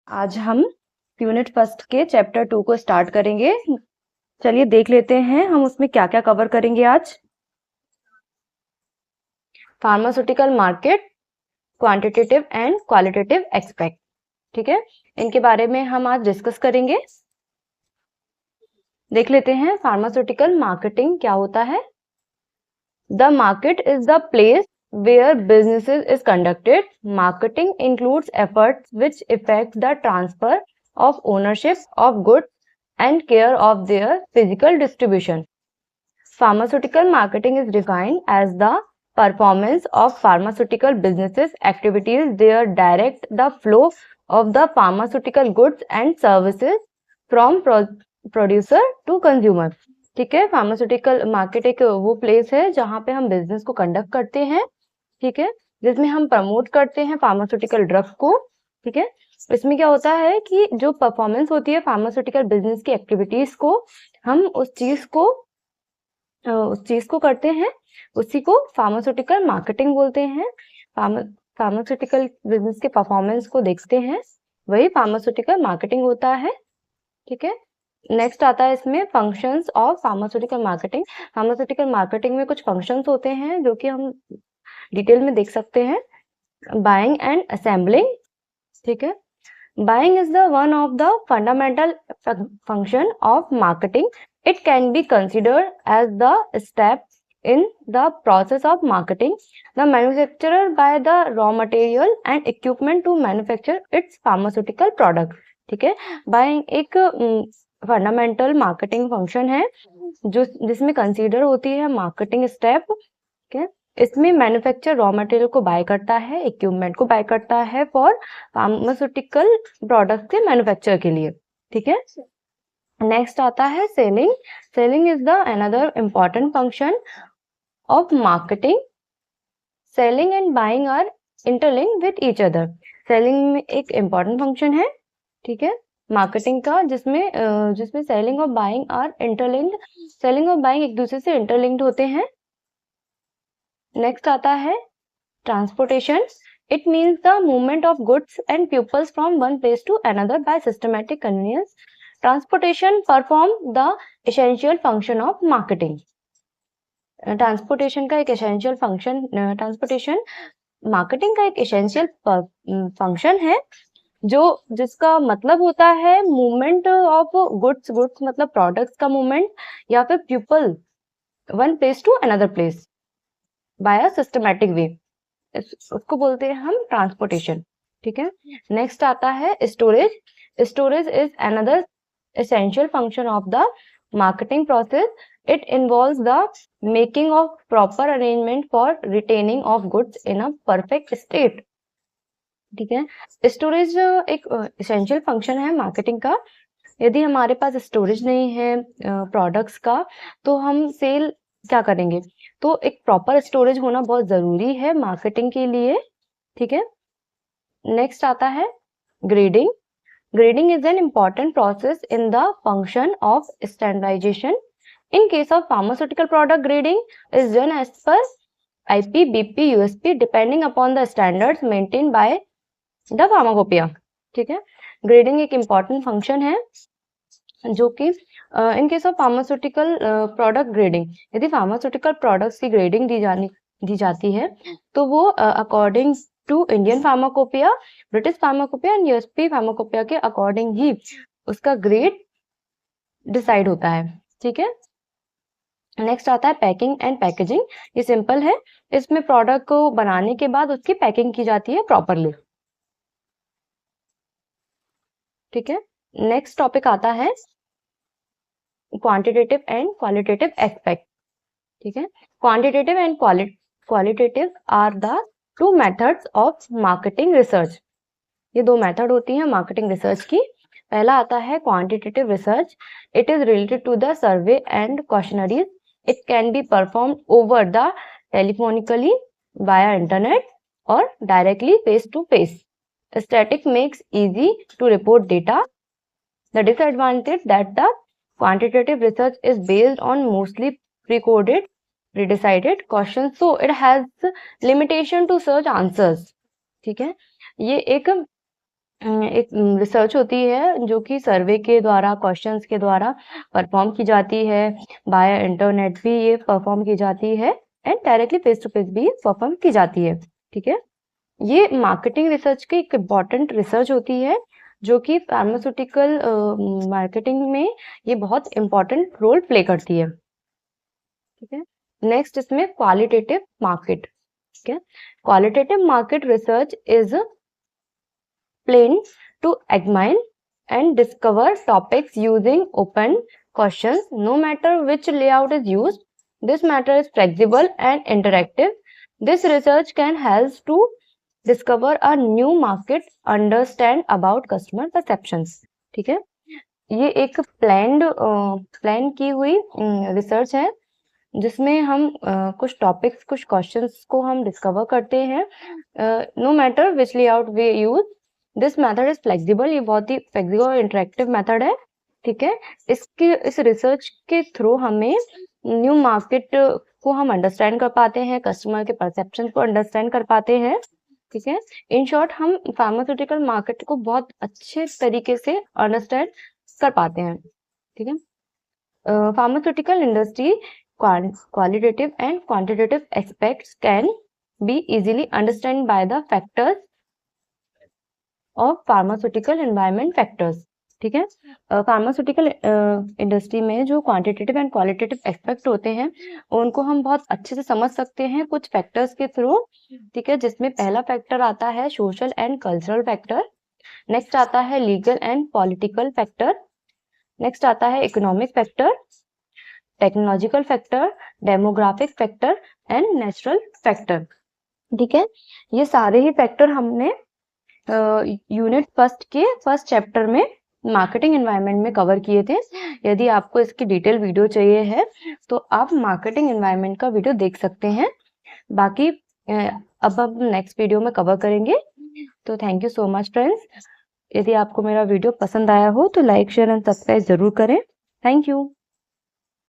आज हम unit first के चैप्टर 2 को स्टार्ट करेंगे। चलिए देख लेते हैं हम उसमें क्या क्या कवर करेंगे आज। Pharmaceutical market, quantitative and qualitative aspect, ठीक है, इनके बारे में हम आज डिस्कस करेंगे। देख लेते हैं फार्मास्यूटिकल मार्केटिंग क्या होता है। The market is the place where businesses is conducted. Marketing includes efforts which affect the transfer of ownership of goods and care of their physical distribution. Pharmaceutical marketing is defined as the performance of pharmaceutical businesses activities that direct the flow of the pharmaceutical goods and services from producer to consumer. ठीक है, pharmaceutical market एक वो place है जहाँ पे हम business को conduct करते हैं, ठीक है, जिसमें हम प्रमोट करते हैं फार्मास्यूटिकल ड्रग को। ठीक है, इसमें क्या होता है कि जो परफॉर्मेंस होती है फार्मास्यूटिकल बिजनेस की एक्टिविटीज को, हम उस चीज को करते हैं, उसी को फार्मास्यूटिकल मार्केटिंग बोलते हैं। फार्मास्यूटिकल बिजनेस के परफॉर्मेंस को देखते हैं, वही फार्मास्यूटिकल मार्केटिंग होता है। ठीक है, नेक्स्ट आता है इसमें functions of pharmaceutical marketing. Pharmaceutical marketing में कुछ फंक्शंस होते हैं जो कि हम डिटेल में देख सकते हैं। बाइंग एंड असेंबलिंग, ठीक है, buying is the one of the fundamental function of marketing. It can be considered as the step in the process of marketing. The manufacturer buy the raw material and equipment to manufacture its pharmaceutical product. ठीक है, buying एक fundamental marketing function है जो जिसमें consider होती है marketing step. ठीक है, इसमें मैन्युफैक्चर रॉ मटेरियल को बाय करता है, इक्विपमेंट को बाय करता है फॉर फार्मास्यूटिकल प्रोडक्ट के मैन्युफैक्चर के लिए। ठीक है, नेक्स्ट आता है selling. Selling is the another important function of marketing. Selling and buying are interlinked with each other. Selling में एक इम्पॉर्टेंट फंक्शन है, ठीक है, मार्केटिंग का, जिसमें सेलिंग और बाइंग आर इंटरलिंक्ड. सेलिंग और बाइंग एक दूसरे से इंटरलिंक्ड होते हैं. नेक्स्ट आता है transportation. It means the movement of goods and peoples from one place to another by systematic convenience. Transportation perform the essential function of marketing. Transportation का एक एसेंशियल फंक्शन, ट्रांसपोर्टेशन मार्केटिंग का एक essential function है जिसका मतलब होता है movement of goods. Goods मतलब प्रोडक्ट्स का मूवमेंट, या फिर people one place to another place by a systematic way, उसको बोलते हैं हम ट्रांसपोर्टेशन. ठीक है, नेक्स्ट आता है storage. Storage is another essential function of the marketing process. It involves the making of proper arrangement for retaining of goods in a perfect state. ठीक है, स्टोरेज एक essential function है मार्केटिंग का. यदि हमारे पास स्टोरेज नहीं है प्रोडक्ट्स का तो हम सेल क्या करेंगे? तो एक प्रॉपर स्टोरेज होना बहुत जरूरी है मार्केटिंग के लिए. ठीक है, नेक्स्ट आता है grading. Grading is an important process in the function of standardization. In case of pharmaceutical product, grading is done as per IP, BP, USP depending upon the standards maintained by the pharmacopoeia. ठीक है, grading एक important function है जो कि in case of pharmaceutical product grading, यदि pharmaceutical products की grading दी जाती है तो वो according to Indian pharmacopoeia, British pharmacopoeia and USP pharmacopoeia के अकॉर्डिंग ही उसका ग्रेड डिसाइड होता है. ठीक है, नेक्स्ट आता है पैकिंग एंड पैकेजिंग. ये सिंपल है, इसमें प्रोडक्ट को बनाने के बाद उसकी पैकिंग की जाती है प्रॉपरली. ठीक है, नेक्स्ट टॉपिक आता है क्वांटिटेटिव एंड क्वालिटेटिव एस्पेक्ट. ठीक है, quantitative and qualitative are the two methods of marketing research. ये दो मेथड होती हैं मार्केटिंग रिसर्च की. पहला आता है quantitative research. It is related to the survey and questionnaires. It can be perform over the telephonically, via internet और directly face to face. Static makes easy to report data. The disadvantage that the quantitative research is based on mostly pre-coded, pre-decided questions, so it has limitation to search answers. ठीक है, ये एक एक research होती है जो कि सर्वे के द्वारा, क्वेश्चंस के द्वारा परफॉर्म की जाती है, बाय इंटरनेट भी ये परफॉर्म की जाती है and directly face to face भी परफॉर्म की जाती है। ठीक है, ये मार्केटिंग रिसर्च की एक इम्पॉर्टेंट रिसर्च होती है जो कि फार्मास्यूटिकल मार्केटिंग में ये बहुत इम्पॉर्टेंट रोल प्ले करती है। ठीक है, नेक्स्ट इसमें क्वालिटेटिव मार्केट। ठीक है, qualitative market research is plane to examine and discover topics using open questions no matter which layout is used. This matter is flexible and interactive. This research can help to discover a new market, understand about customer perceptions. ठीक है, ये एक plan की हुई research है जिसमें हम कुछ टॉपिक्स, कुछ क्वेश्चंस को हम डिस्कवर करते हैं। No matter which layout we use, this method is flexible. ये बहुत ही फ्लेक्सिबल और इंटरेक्टिव मेथड है। ठीक है, इस रिसर्च के थ्रू हमें न्यू मार्केट को हम अंडरस्टैंड कर पाते हैं, कस्टमर के परसेप्शन को अंडरस्टैंड कर पाते हैं। ठीक है, इन शॉर्ट हम फार्मास्यूटिकल मार्केट को बहुत अच्छे तरीके से अंडरस्टैंड कर पाते हैं। ठीक है, pharmaceutical industry qualitative and quantitative aspects can be easily understood by the factors of pharmaceutical environment factors. ठीक है, फार्मास्यूटिकल इंडस्ट्री में जो क्वांटिटेटिव एंड क्वालिटेटिव एस्पेक्ट होते हैं उनको हम बहुत अच्छे से समझ सकते हैं कुछ फैक्टर्स के थ्रू। ठीक है, जिसमें पहला फैक्टर आता है social and cultural factor, next आता है legal and political factor, next आता है economic factor, technological factor, demographic factor and natural factor. ठीक है, ये सारे ही फैक्टर हमने यूनिट फर्स्ट के फर्स्ट चैप्टर में मार्केटिंग एनवायरनमेंट में कवर किए थे। यदि आपको इसकी डिटेल वीडियो चाहिए है तो आप मार्केटिंग एनवायरनमेंट का वीडियो देख सकते हैं। बाकी अब हम नेक्स्ट वीडियो में कवर करेंगे। तो thank you so much friends. यदि आपको मेरा वीडियो पसंद आया हो तो लाइक, शेयर एंड सब्सक्राइब जरूर करें। Thank you.